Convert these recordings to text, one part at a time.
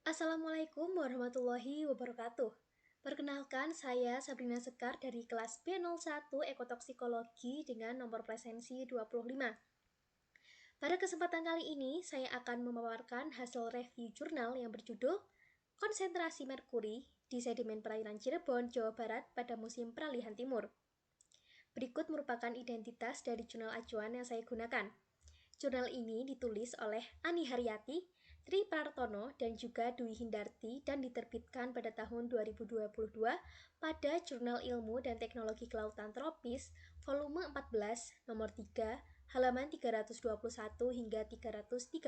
Assalamualaikum warahmatullahi wabarakatuh. Perkenalkan, saya Sabrina Sekar dari kelas B01 Ekotoksikologi dengan nomor presensi 25. Pada kesempatan kali ini, saya akan memaparkan hasil review jurnal yang berjudul Konsentrasi Merkuri di Sedimen Perairan Cirebon, Jawa Barat pada musim peralihan timur. Berikut merupakan identitas dari jurnal acuan yang saya gunakan. Jurnal ini ditulis oleh Ani Haryati, Tri Prartono, dan juga Dwi Hindarti dan diterbitkan pada tahun 2022 pada Jurnal Ilmu dan Teknologi Kelautan Tropis, volume 14, nomor 3, halaman 321 hingga 335.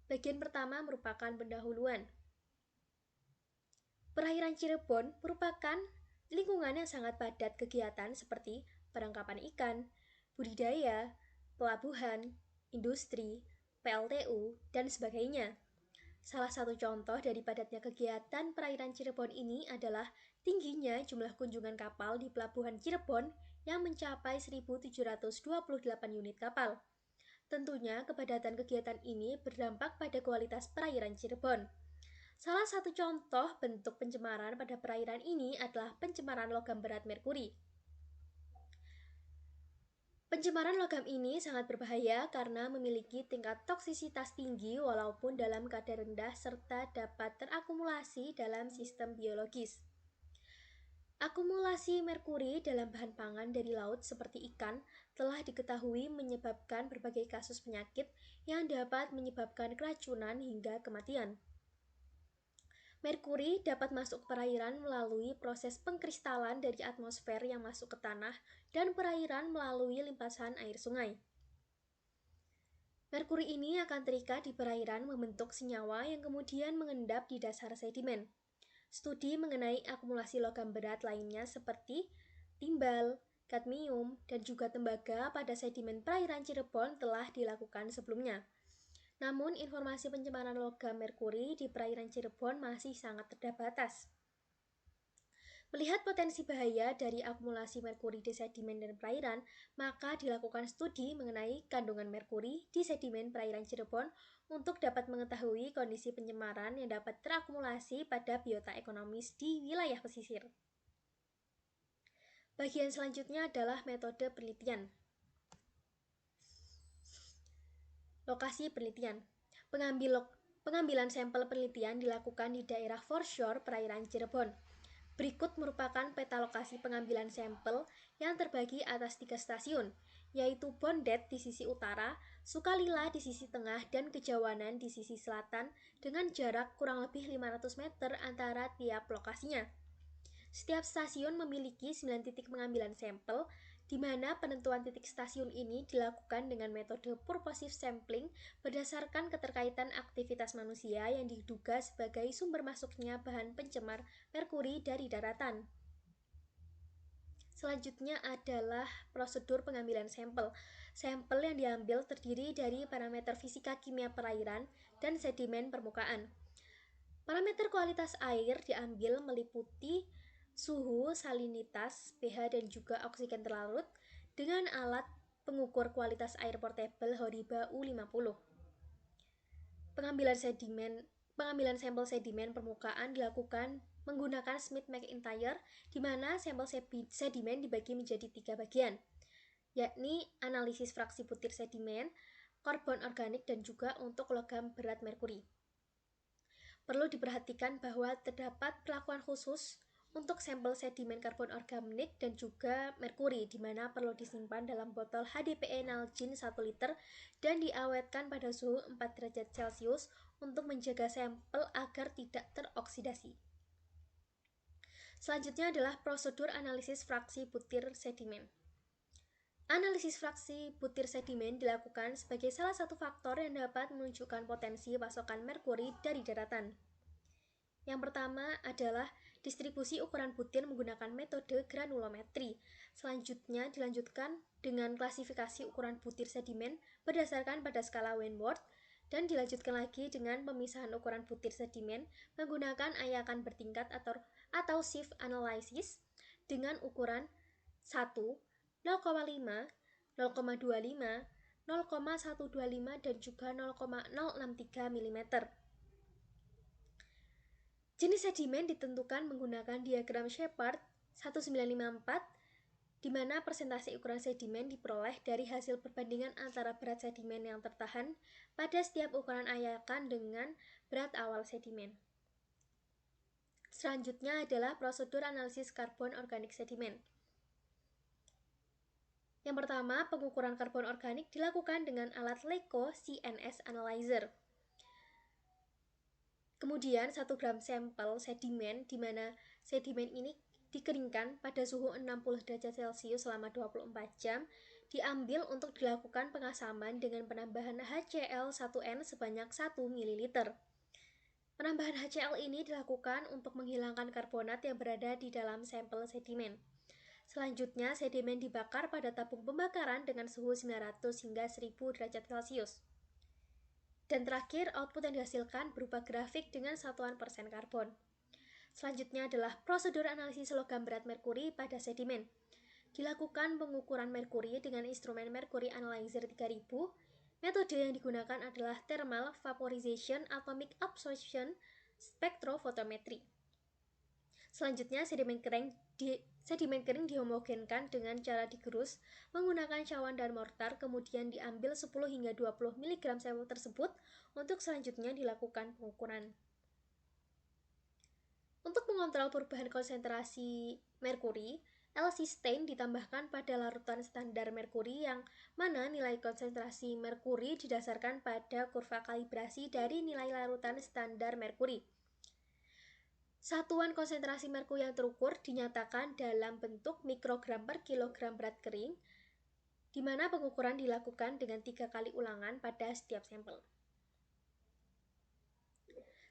Bagian pertama merupakan pendahuluan. Perairan Cirebon merupakan lingkungan yang sangat padat kegiatan seperti penangkapan ikan, budidaya, pelabuhan, industri, PLTU, dan sebagainya. Salah satu contoh dari padatnya kegiatan perairan Cirebon ini adalah tingginya jumlah kunjungan kapal di Pelabuhan Cirebon yang mencapai 1.728 unit kapal. Tentunya kepadatan kegiatan ini berdampak pada kualitas perairan Cirebon. Salah satu contoh bentuk pencemaran pada perairan ini adalah pencemaran logam berat merkuri. Pencemaran logam ini sangat berbahaya karena memiliki tingkat toksisitas tinggi walaupun dalam kadar rendah serta dapat terakumulasi dalam sistem biologis. Akumulasi merkuri dalam bahan pangan dari laut seperti ikan telah diketahui menyebabkan berbagai kasus penyakit yang dapat menyebabkan keracunan hingga kematian. Merkuri dapat masuk ke perairan melalui proses pengkristalan dari atmosfer yang masuk ke tanah dan perairan melalui limpasan air sungai. Merkuri ini akan terikat di perairan membentuk senyawa yang kemudian mengendap di dasar sedimen. Studi mengenai akumulasi logam berat lainnya seperti timbal, kadmium, dan juga tembaga pada sedimen perairan Cirebon telah dilakukan sebelumnya. Namun, informasi pencemaran logam merkuri di perairan Cirebon masih sangat terbatas. Melihat potensi bahaya dari akumulasi merkuri di sedimen dan perairan, maka dilakukan studi mengenai kandungan merkuri di sedimen perairan Cirebon untuk dapat mengetahui kondisi pencemaran yang dapat terakumulasi pada biota ekonomis di wilayah pesisir. Bagian selanjutnya adalah metode penelitian. Lokasi penelitian. Pengambilan sampel penelitian dilakukan di daerah foreshore perairan Cirebon. Berikut merupakan peta lokasi pengambilan sampel yang terbagi atas 3 stasiun, yaitu Bondet di sisi utara, Sukalila di sisi tengah, dan Kejawanan di sisi selatan dengan jarak kurang lebih 500 meter antara tiap lokasinya. Setiap stasiun memiliki 9 titik pengambilan sampel, di mana penentuan titik stasiun ini dilakukan dengan metode purposive sampling berdasarkan keterkaitan aktivitas manusia yang diduga sebagai sumber masuknya bahan pencemar merkuri dari daratan. Selanjutnya adalah prosedur pengambilan sampel. Sampel yang diambil terdiri dari parameter fisika kimia perairan dan sedimen permukaan. Parameter kualitas air diambil meliputi suhu, salinitas, pH, dan juga oksigen terlarut dengan alat pengukur kualitas air portable Horiba U50. Pengambilan sampel sedimen permukaan dilakukan menggunakan Smith-McIntyre, di mana sampel sedimen dibagi menjadi 3 bagian, yakni analisis fraksi butir sedimen, karbon organik, dan juga untuk logam berat merkuri. Perlu diperhatikan bahwa terdapat perlakuan khusus untuk sampel sedimen karbon organik dan juga merkuri, di mana perlu disimpan dalam botol HDPE Nalgene 1 liter dan diawetkan pada suhu 4 derajat Celcius untuk menjaga sampel agar tidak teroksidasi. Selanjutnya adalah prosedur analisis fraksi butir sedimen. Analisis fraksi butir sedimen dilakukan sebagai salah satu faktor yang dapat menunjukkan potensi pasokan merkuri dari daratan. Yang pertama adalah distribusi ukuran butir menggunakan metode granulometri. Selanjutnya dilanjutkan dengan klasifikasi ukuran butir sedimen berdasarkan pada skala Wentworth, dan dilanjutkan lagi dengan pemisahan ukuran butir sedimen menggunakan ayakan bertingkat atau shift analysis dengan ukuran 1, 0,5, 0,25, 0,125 dan juga 0,063 mm. Jenis sedimen ditentukan menggunakan diagram Shepard 1954, di mana persentase ukuran sedimen diperoleh dari hasil perbandingan antara berat sedimen yang tertahan pada setiap ukuran ayakan dengan berat awal sedimen. Selanjutnya adalah prosedur analisis karbon organik sedimen. Yang pertama, pengukuran karbon organik dilakukan dengan alat LECO CNS Analyzer. Kemudian 1 gram sampel sedimen, di mana sedimen ini dikeringkan pada suhu 60 derajat Celcius selama 24 jam, diambil untuk dilakukan pengasaman dengan penambahan HCl1N sebanyak 1 ml. Penambahan HCl ini dilakukan untuk menghilangkan karbonat yang berada di dalam sampel sedimen. Selanjutnya, sedimen dibakar pada tabung pembakaran dengan suhu 900 hingga 1000 derajat Celcius. Dan terakhir, output yang dihasilkan berupa grafik dengan satuan persen karbon. Selanjutnya adalah prosedur analisis logam berat merkuri pada sedimen. Dilakukan pengukuran merkuri dengan instrumen Mercury Analyzer 3000. Metode yang digunakan adalah Thermal Vaporization Atomic Absorption Spectrophotometry. Selanjutnya, sedimen kering dihomogenkan dengan cara digerus menggunakan cawan dan mortar, kemudian diambil 10 hingga 20 mg sampel tersebut untuk selanjutnya dilakukan pengukuran. Untuk mengontrol perubahan konsentrasi merkuri, LC stain ditambahkan pada larutan standar merkuri yang mana nilai konsentrasi merkuri didasarkan pada kurva kalibrasi dari nilai larutan standar merkuri. Satuan konsentrasi merkuri yang terukur dinyatakan dalam bentuk mikrogram per kilogram berat kering, di mana pengukuran dilakukan dengan 3 kali ulangan pada setiap sampel.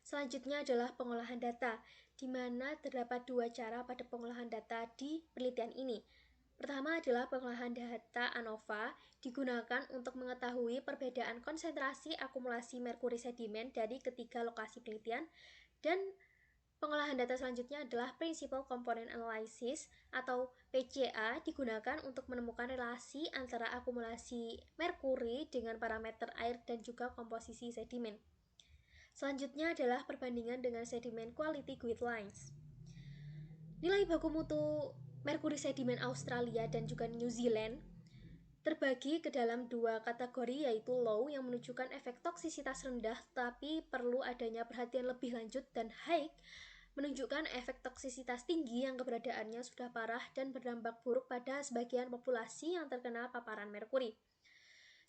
Selanjutnya adalah pengolahan data, di mana terdapat 2 cara pada pengolahan data di penelitian ini. Pertama adalah pengolahan data ANOVA, digunakan untuk mengetahui perbedaan konsentrasi akumulasi merkuri sedimen dari ketiga lokasi penelitian, dan pengolahan data selanjutnya adalah Principal Component Analysis atau PCA, digunakan untuk menemukan relasi antara akumulasi merkuri dengan parameter air dan juga komposisi sedimen. Selanjutnya adalah perbandingan dengan sedimen Quality Guidelines. Nilai baku mutu merkuri sedimen Australia dan juga New Zealand terbagi ke dalam 2 kategori, yaitu low yang menunjukkan efek toksisitas rendah tapi perlu adanya perhatian lebih lanjut, dan high menunjukkan efek toksisitas tinggi yang keberadaannya sudah parah dan berdampak buruk pada sebagian populasi yang terkena paparan merkuri.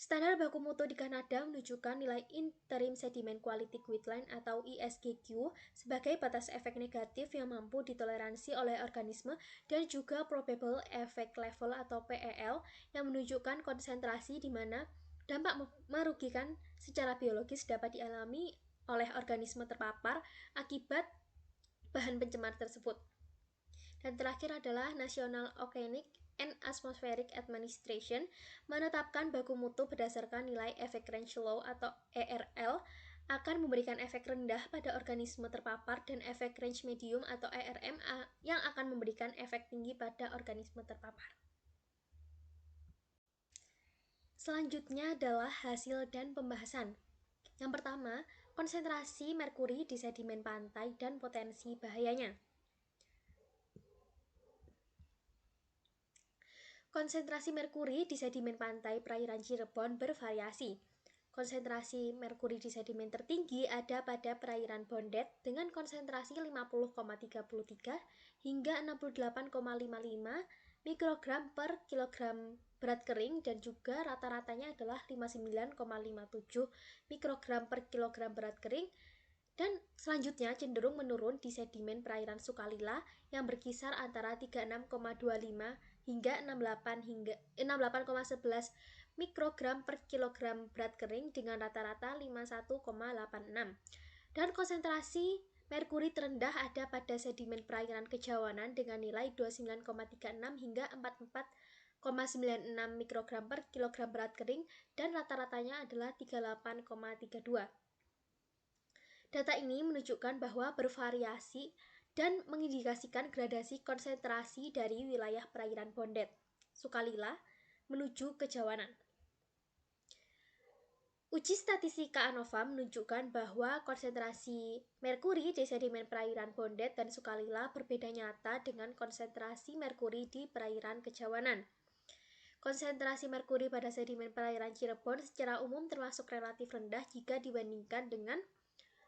Standar baku mutu di Kanada menunjukkan nilai Interim Sediment Quality Guideline atau ISGQ sebagai batas efek negatif yang mampu ditoleransi oleh organisme, dan juga Probable Effect Level atau PEL yang menunjukkan konsentrasi di mana dampak merugikan secara biologis dapat dialami oleh organisme terpapar akibat bahan pencemar tersebut. Dan terakhir adalah National Oceanic and Atmospheric Administration menetapkan baku mutu berdasarkan nilai efek range low atau ERL, akan memberikan efek rendah pada organisme terpapar, dan efek range medium atau ERM yang akan memberikan efek tinggi pada organisme terpapar. Selanjutnya adalah hasil dan pembahasan. Yang pertama, konsentrasi merkuri di sedimen pantai dan potensi bahayanya. Konsentrasi merkuri di sedimen pantai perairan Cirebon bervariasi. Konsentrasi merkuri di sedimen tertinggi ada pada perairan Bondet dengan konsentrasi 50,33 hingga 68,55 mikrogram per kilogram berat kering, dan juga rata-ratanya adalah 59,57 mikrogram per kilogram berat kering. Dan selanjutnya cenderung menurun di sedimen perairan Sukalila yang berkisar antara 36,25 hingga 68,11 mikrogram per kilogram berat kering dengan rata-rata 51,86. Dan konsentrasi merkuri terendah ada pada sedimen perairan Kejawanan dengan nilai 29,36 hingga 44,96 mikrogram per kilogram berat kering, dan rata-ratanya adalah 38,32. Data ini menunjukkan bahwa bervariasi dan mengindikasikan gradasi konsentrasi dari wilayah perairan Bondet, Sukalila, menuju Kejawanan. Uji statistika ANOVA menunjukkan bahwa konsentrasi merkuri di sedimen perairan Bondet dan Sukalila berbeda nyata dengan konsentrasi merkuri di perairan Kejawanan. Konsentrasi merkuri pada sedimen perairan Cirebon secara umum termasuk relatif rendah jika dibandingkan dengan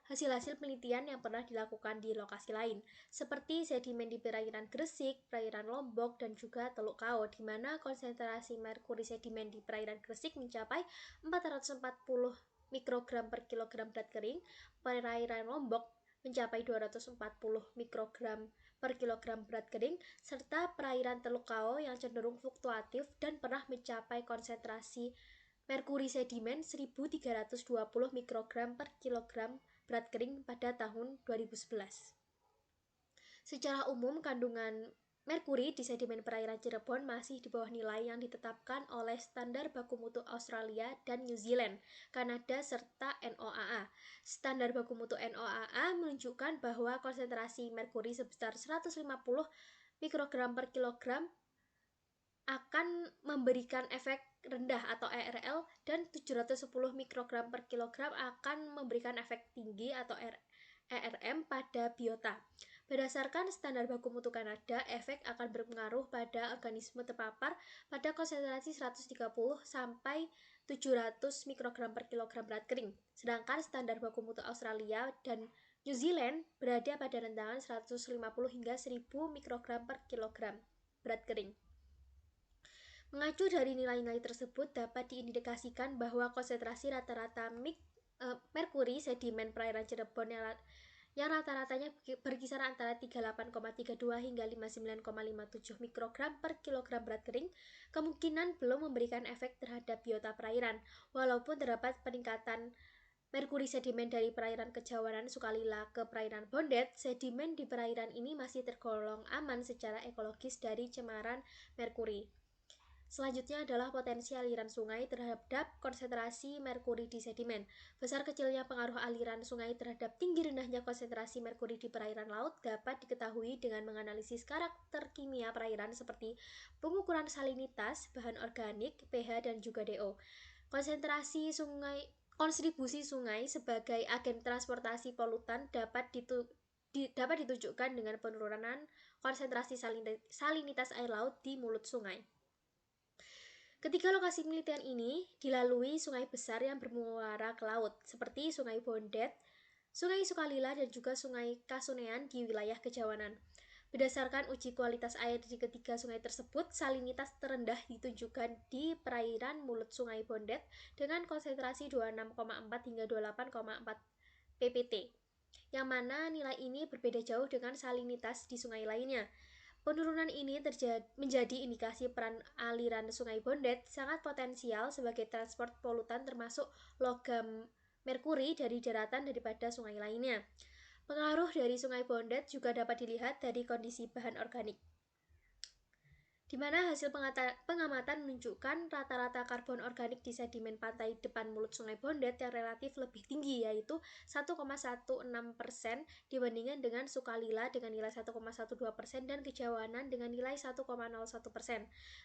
hasil-hasil penelitian yang pernah dilakukan di lokasi lain, seperti sedimen di perairan Gresik, perairan Lombok, dan juga Teluk Kao, di mana konsentrasi merkuri sedimen di perairan Gresik mencapai 440 mikrogram per kilogram berat kering, perairan Lombok mencapai 240 mikrogram per kilogram berat kering, serta perairan Teluk Kao yang cenderung fluktuatif dan pernah mencapai konsentrasi merkuri sedimen 1320 mikrogram per kilogram berat kering pada tahun 2011. Secara umum, kandungan merkuri di sedimen perairan Cirebon masih di bawah nilai yang ditetapkan oleh Standar Baku Mutu Australia dan New Zealand, Kanada, serta NOAA. Standar Baku Mutu NOAA menunjukkan bahwa konsentrasi merkuri sebesar 150 mikrogram per kilogram akan memberikan efek rendah atau ERL, dan 710 mikrogram per kilogram akan memberikan efek tinggi atau ERM pada biota. Berdasarkan standar baku mutu Kanada, efek akan berpengaruh pada organisme terpapar pada konsentrasi 130 sampai 700 mikrogram per kilogram berat kering. Sedangkan standar baku mutu Australia dan New Zealand berada pada rentangan 150 hingga 1000 mikrogram per kilogram berat kering. Mengacu dari nilai-nilai tersebut, dapat diindikasikan bahwa konsentrasi rata-rata merkuri sedimen perairan Cirebon yang rata-ratanya berkisar antara 38,32 hingga 59,57 mikrogram per kilogram berat kering, kemungkinan belum memberikan efek terhadap biota perairan, walaupun terdapat peningkatan merkuri sedimen dari perairan Kejawanan Sukalila ke perairan Bondet. Sedimen di perairan ini masih tergolong aman secara ekologis dari cemaran merkuri. Selanjutnya adalah potensi aliran sungai terhadap konsentrasi merkuri di sedimen. Besar kecilnya pengaruh aliran sungai terhadap tinggi rendahnya konsentrasi merkuri di perairan laut dapat diketahui dengan menganalisis karakter kimia perairan seperti pengukuran salinitas, bahan organik, pH, dan juga DO. Kontribusi sungai sebagai agen transportasi polutan dapat ditunjukkan dengan penurunan konsentrasi salinitas air laut di mulut sungai. Ketiga lokasi penelitian ini dilalui sungai besar yang bermuara ke laut, seperti Sungai Bondet, Sungai Sukalila, dan juga Sungai Kasunean di wilayah Kejawanan. Berdasarkan uji kualitas air di ketiga sungai tersebut, salinitas terendah ditunjukkan di perairan mulut Sungai Bondet dengan konsentrasi 26,4 hingga 28,4 ppt, yang mana nilai ini berbeda jauh dengan salinitas di sungai lainnya. Penurunan ini menjadi indikasi peran aliran Sungai Bondet sangat potensial sebagai transport polutan termasuk logam merkuri dari daratan daripada sungai lainnya. Pengaruh dari Sungai Bondet juga dapat dilihat dari kondisi bahan organik, di mana hasil pengamatan menunjukkan rata-rata karbon organik di sedimen pantai depan mulut Sungai Bondet yang relatif lebih tinggi, yaitu 1,16% dibandingkan dengan Sukalila dengan nilai 1,12% dan Kejawanan dengan nilai 1,01%.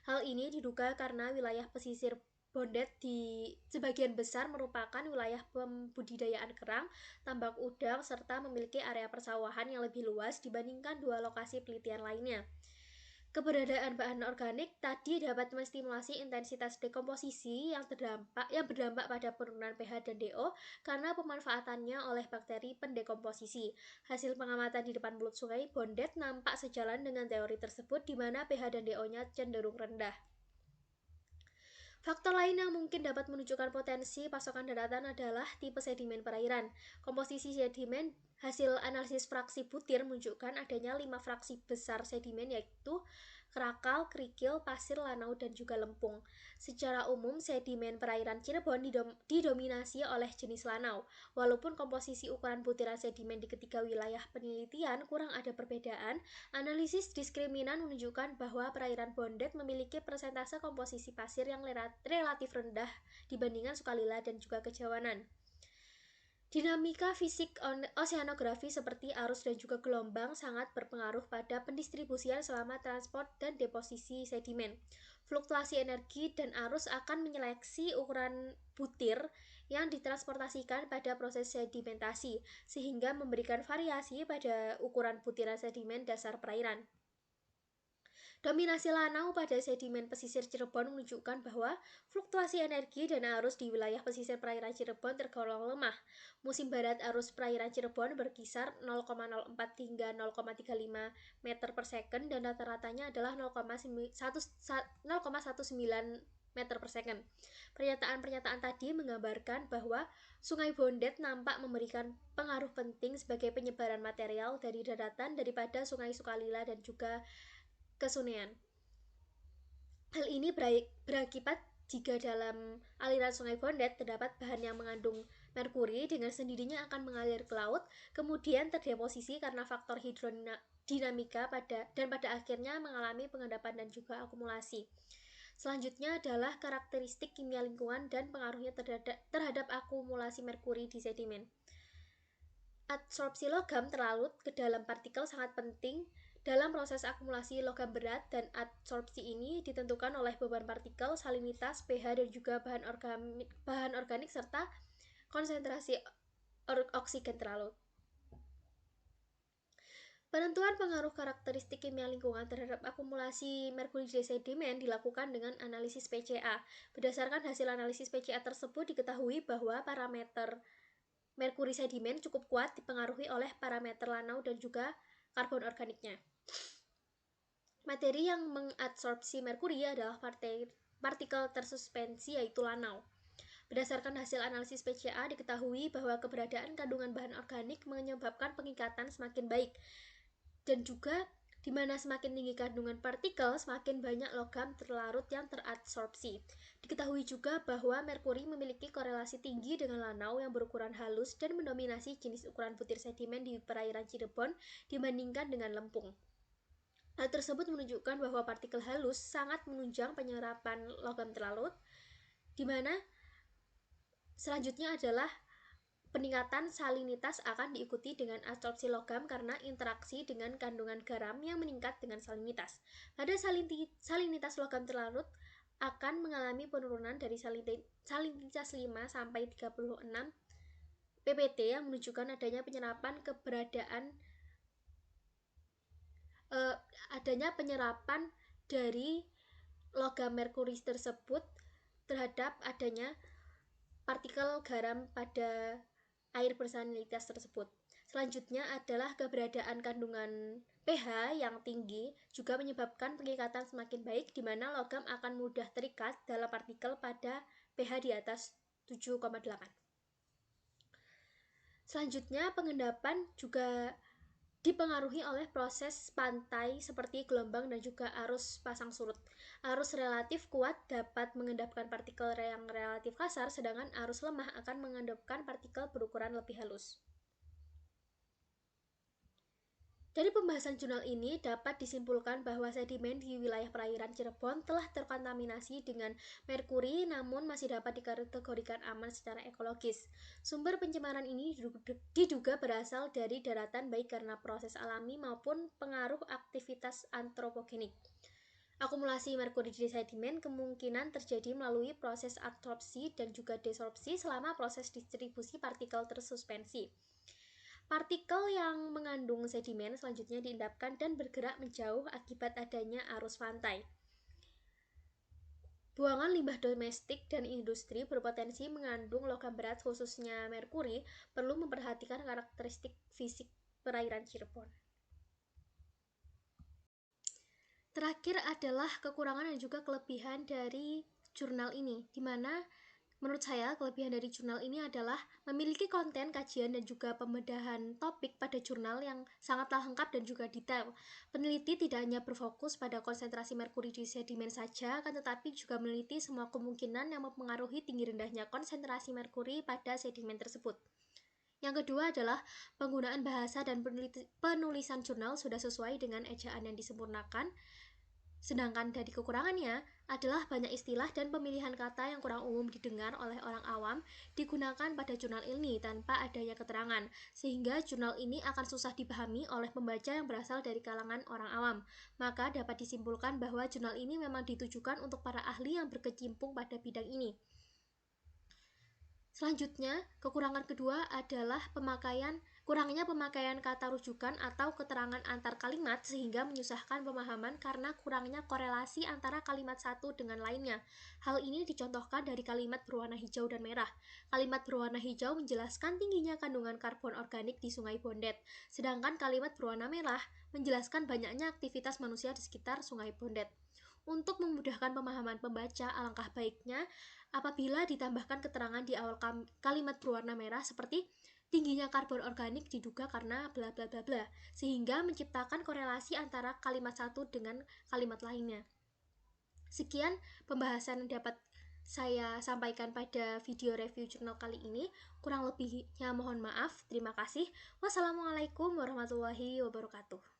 Hal ini diduga karena wilayah pesisir Bondet di sebagian besar merupakan wilayah pembudidayaan kerang, tambak udang, serta memiliki area persawahan yang lebih luas dibandingkan dua lokasi penelitian lainnya. Keberadaan bahan organik tadi dapat menstimulasi intensitas dekomposisi yang berdampak pada penurunan pH dan DO karena pemanfaatannya oleh bakteri pendekomposisi. Hasil pengamatan di depan mulut Sungai Bondet nampak sejalan dengan teori tersebut, di mana pH dan DO-nya cenderung rendah. Faktor lain yang mungkin dapat menunjukkan potensi pasokan daratan adalah tipe sedimen perairan. Komposisi sedimen hasil analisis fraksi butir menunjukkan adanya 5 fraksi besar sedimen, yaitu krakal, kerikil, pasir, lanau, dan juga lempung. Secara umum, sedimen perairan Cirebon didominasi oleh jenis lanau. Walaupun komposisi ukuran butiran sedimen di ketiga wilayah penelitian kurang ada perbedaan, analisis diskriminan menunjukkan bahwa perairan Bondet memiliki persentase komposisi pasir yang relatif rendah dibandingkan Sukalila dan juga Kejawanan. Dinamika fisik oseanografi seperti arus dan juga gelombang sangat berpengaruh pada pendistribusian selama transport dan deposisi sedimen. Fluktuasi energi dan arus akan menyeleksi ukuran butir yang ditransportasikan pada proses sedimentasi, sehingga memberikan variasi pada ukuran butiran sedimen dasar perairan. Dominasi lanau pada sedimen pesisir Cirebon menunjukkan bahwa fluktuasi energi dan arus di wilayah pesisir perairan Cirebon tergolong lemah. Musim barat arus perairan Cirebon berkisar 0,04 hingga 0,35 meter per second dan rata-ratanya adalah 0,19 meter per second. Pernyataan-pernyataan tadi menggambarkan bahwa Sungai Bondet nampak memberikan pengaruh penting sebagai penyebaran material dari daratan daripada Sungai Sukalila dan juga Kesunean. Hal ini berakibat jika dalam aliran Sungai Bondet terdapat bahan yang mengandung merkuri, dengan sendirinya akan mengalir ke laut, kemudian terdeposisi karena faktor hidrodinamika pada akhirnya mengalami pengendapan dan juga akumulasi. Selanjutnya adalah karakteristik kimia lingkungan dan pengaruhnya terhadap akumulasi merkuri di sedimen. Adsorpsi logam terlarut ke dalam partikel sangat penting dalam proses akumulasi logam berat, dan adsorpsi ini ditentukan oleh beban partikel, salinitas, pH, dan juga bahan organik serta konsentrasi oksigen terlarut. Penentuan pengaruh karakteristik kimia lingkungan terhadap akumulasi merkuri di sedimen dilakukan dengan analisis PCA. Berdasarkan hasil analisis PCA tersebut diketahui bahwa parameter merkuri sedimen cukup kuat dipengaruhi oleh parameter lanau dan juga karbon organiknya. Materi yang mengadsorpsi merkuri adalah partikel tersuspensi, yaitu lanau. Berdasarkan hasil analisis PCA diketahui bahwa keberadaan kandungan bahan organik menyebabkan pengikatan semakin baik, dan juga di mana semakin tinggi kandungan partikel, semakin banyak logam terlarut yang teradsorpsi. Diketahui juga bahwa merkuri memiliki korelasi tinggi dengan lanau yang berukuran halus dan mendominasi jenis ukuran butir sedimen di perairan Cirebon dibandingkan dengan lempung. Hal tersebut menunjukkan bahwa partikel halus sangat menunjang penyerapan logam terlarut, di mana selanjutnya adalah peningkatan salinitas akan diikuti dengan adsorpsi logam karena interaksi dengan kandungan garam yang meningkat dengan salinitas. Pada salinitas logam terlarut akan mengalami penurunan dari salinitas 5 sampai 36 ppt yang menunjukkan adanya penyerapan dari logam merkuri tersebut terhadap adanya partikel garam pada air bersalinitas tersebut. Selanjutnya adalah keberadaan kandungan pH yang tinggi juga menyebabkan pengikatan semakin baik, di mana logam akan mudah terikat dalam partikel pada pH di atas 7,8. Selanjutnya, pengendapan juga dipengaruhi oleh proses pantai seperti gelombang dan juga arus pasang surut. Arus relatif kuat dapat mengendapkan partikel yang relatif kasar, sedangkan arus lemah akan mengendapkan partikel berukuran lebih halus. Dari pembahasan jurnal ini dapat disimpulkan bahwa sedimen di wilayah perairan Cirebon telah terkontaminasi dengan merkuri, namun masih dapat dikategorikan aman secara ekologis. Sumber pencemaran ini diduga berasal dari daratan, baik karena proses alami maupun pengaruh aktivitas antropogenik. Akumulasi merkuri di sedimen kemungkinan terjadi melalui proses adsorpsi dan juga desorpsi selama proses distribusi partikel tersuspensi. Partikel yang mengandung sedimen selanjutnya diendapkan dan bergerak menjauh akibat adanya arus pantai. Buangan limbah domestik dan industri berpotensi mengandung logam berat, khususnya merkuri, perlu memperhatikan karakteristik fisik perairan Cirebon. Terakhir adalah kekurangan dan juga kelebihan dari jurnal ini, di mana menurut saya, kelebihan dari jurnal ini adalah memiliki konten, kajian, dan juga pembedahan topik pada jurnal yang sangatlah lengkap dan juga detail. Peneliti tidak hanya berfokus pada konsentrasi merkuri di sedimen saja, akan tetapi juga meneliti semua kemungkinan yang mempengaruhi tinggi rendahnya konsentrasi merkuri pada sedimen tersebut. Yang kedua adalah penggunaan bahasa dan penulisan jurnal sudah sesuai dengan ejaan yang disempurnakan. Sedangkan dari kekurangannya adalah banyak istilah dan pemilihan kata yang kurang umum didengar oleh orang awam digunakan pada jurnal ini tanpa adanya keterangan, sehingga jurnal ini akan susah dipahami oleh pembaca yang berasal dari kalangan orang awam. Maka dapat disimpulkan bahwa jurnal ini memang ditujukan untuk para ahli yang berkecimpung pada bidang ini. Selanjutnya, kekurangan kedua adalah kurangnya pemakaian kata rujukan atau keterangan antar kalimat sehingga menyusahkan pemahaman karena kurangnya korelasi antara kalimat satu dengan lainnya. Hal ini dicontohkan dari kalimat berwarna hijau dan merah. Kalimat berwarna hijau menjelaskan tingginya kandungan karbon organik di Sungai Bondet, sedangkan kalimat berwarna merah menjelaskan banyaknya aktivitas manusia di sekitar Sungai Bondet. Untuk memudahkan pemahaman pembaca, alangkah baiknya apabila ditambahkan keterangan di awal kalimat berwarna merah seperti tingginya karbon organik diduga karena bla bla bla bla, sehingga menciptakan korelasi antara kalimat satu dengan kalimat lainnya. Sekian pembahasan yang dapat saya sampaikan pada video review jurnal kali ini. Kurang lebihnya mohon maaf. Terima kasih. Wassalamualaikum warahmatullahi wabarakatuh.